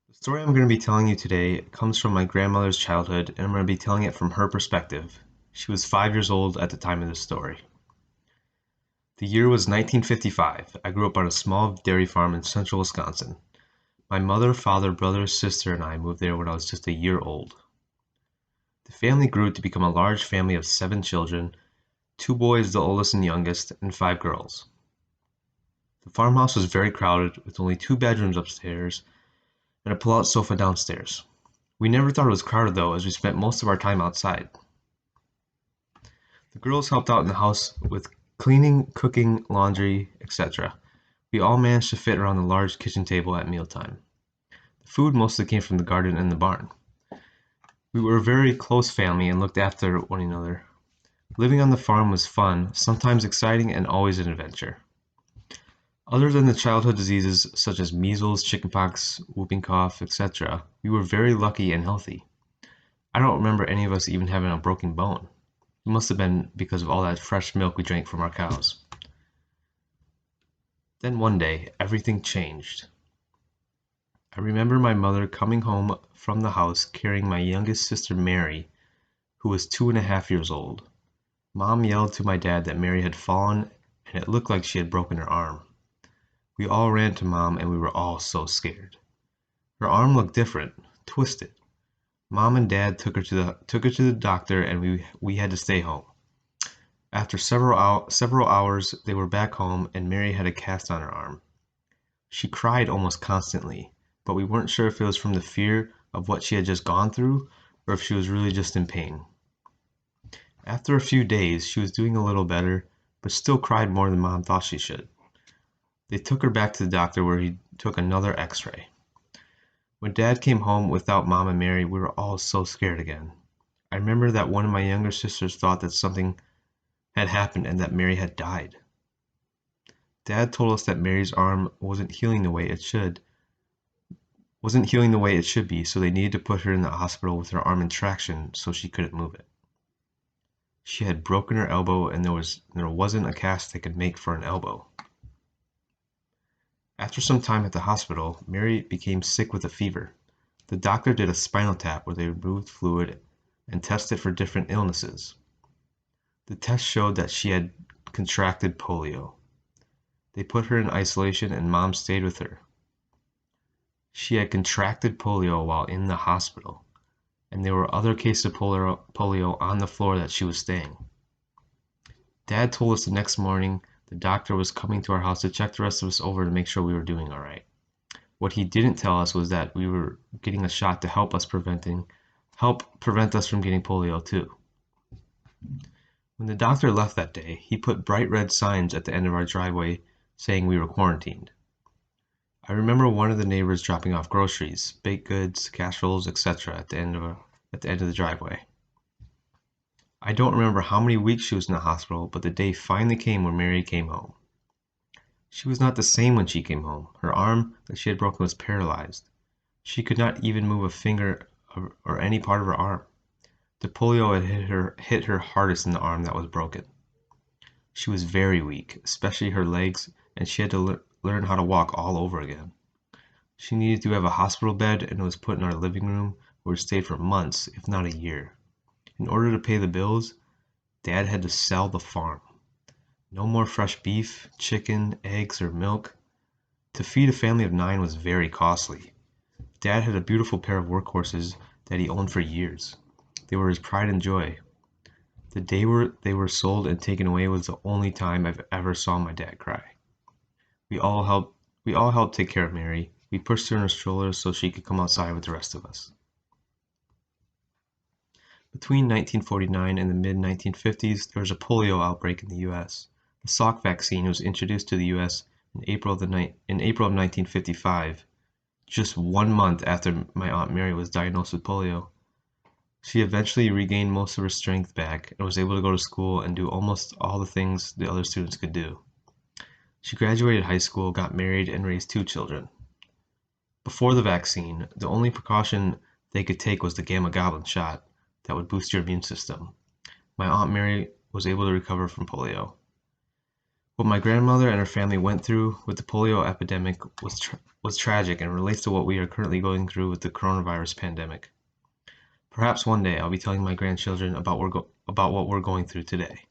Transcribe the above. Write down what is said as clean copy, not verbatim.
The story I'm going to be telling you today comes from my grandmother's childhood, and I'm going to be telling it from her perspective. She was 5 years old at the time of this story. The year was 1955. I grew up on a small dairy farm in central Wisconsin. My mother, father, brother, sister, and I moved there when I was just a year old. The family grew to become a large family of 7 children, 2 boys, the oldest and youngest, and 5 girls. The farmhouse was very crowded, with only 2 bedrooms upstairs and a pull-out sofa downstairs. We never thought it was crowded though, as we spent most of our time outside. The girls helped out in the house with cleaning, cooking, laundry, etc. We all managed to fit around the large kitchen table at mealtime. The food mostly came from the garden and the barn. We were a very close family and looked after one another. Living on the farm was fun, sometimes exciting, and always an adventure. Other than the childhood diseases such as measles, chickenpox, whooping cough, etc., we were very lucky and healthy. I don't remember any of us even having a broken bone. It must have been because of all that fresh milk we drank from our cows. Then one day, everything changed. I remember my mother coming home from the house carrying my youngest sister Mary, who was 2.5 years old. Mom yelled to my dad that Mary had fallen and it looked like she had broken her arm. We all ran to Mom and we were all so scared. Her arm looked different, twisted. Mom and Dad took her to the doctor and we had to stay home. After several hours they were back home and Mary had a cast on her arm. She cried almost constantly, but we weren't sure if it was from the fear of what she had just gone through or if she was really just in pain. After a few days she was doing a little better, but still cried more than Mom thought she should. They took her back to the doctor where he took another x-ray. When Dad came home without Mom and Mary, we were all so scared again. I remember that one of my younger sisters thought that something had happened and that Mary had died. Dad told us that Mary's arm wasn't healing the way it should be, so they needed to put her in the hospital with her arm in traction so she couldn't move it. She had broken her elbow and there wasn't a cast they could make for an elbow. After some time at the hospital, Mary became sick with a fever. The doctor did a spinal tap where they removed fluid and tested for different illnesses. The test showed that she had contracted polio. They put her in isolation and Mom stayed with her. She had contracted polio while in the hospital, and there were other cases of polio on the floor that she was staying. Dad told us the next morning the doctor was coming to our house to check the rest of us over to make sure we were doing all right. What he didn't tell us was that we were getting a shot to help prevent us from getting polio too. When the doctor left that day, he put bright red signs at the end of our driveway saying we were quarantined. I remember one of the neighbors dropping off groceries, baked goods, casseroles, etc. at the end of the driveway. I don't remember how many weeks she was in the hospital, but the day finally came when Mary came home. She was not the same when she came home. Her arm that she had broken was paralyzed. She could not even move a finger or any part of her arm. The polio had hit her hardest in the arm that was broken. She was very weak, especially her legs, and she had to learn how to walk all over again. She needed to have a hospital bed and was put in our living room where it stayed for months, if not a year. In order to pay the bills, Dad had to sell the farm. No more fresh beef, chicken, eggs, or milk. To feed a family of 9 was very costly. Dad had a beautiful pair of workhorses that he owned for years. They were his pride and joy. The day they were sold and taken away was the only time I've ever saw my dad cry. We all helped take care of Mary. We pushed her in a stroller so she could come outside with the rest of us. Between 1949 and the mid-1950s, there was a polio outbreak in the U.S. The Salk vaccine was introduced to the U.S. in April of 1955, just 1 month after my Aunt Mary was diagnosed with polio. She eventually regained most of her strength back and was able to go to school and do almost all the things the other students could do. She graduated high school, got married, and raised 2 children. Before the vaccine, the only precaution they could take was the gamma goblin shot that would boost your immune system. My Aunt Mary was able to recover from polio. What my grandmother and her family went through with the polio epidemic was tragic and relates to what we are currently going through with the coronavirus pandemic. Perhaps one day I'll be telling my grandchildren about what we're going through today.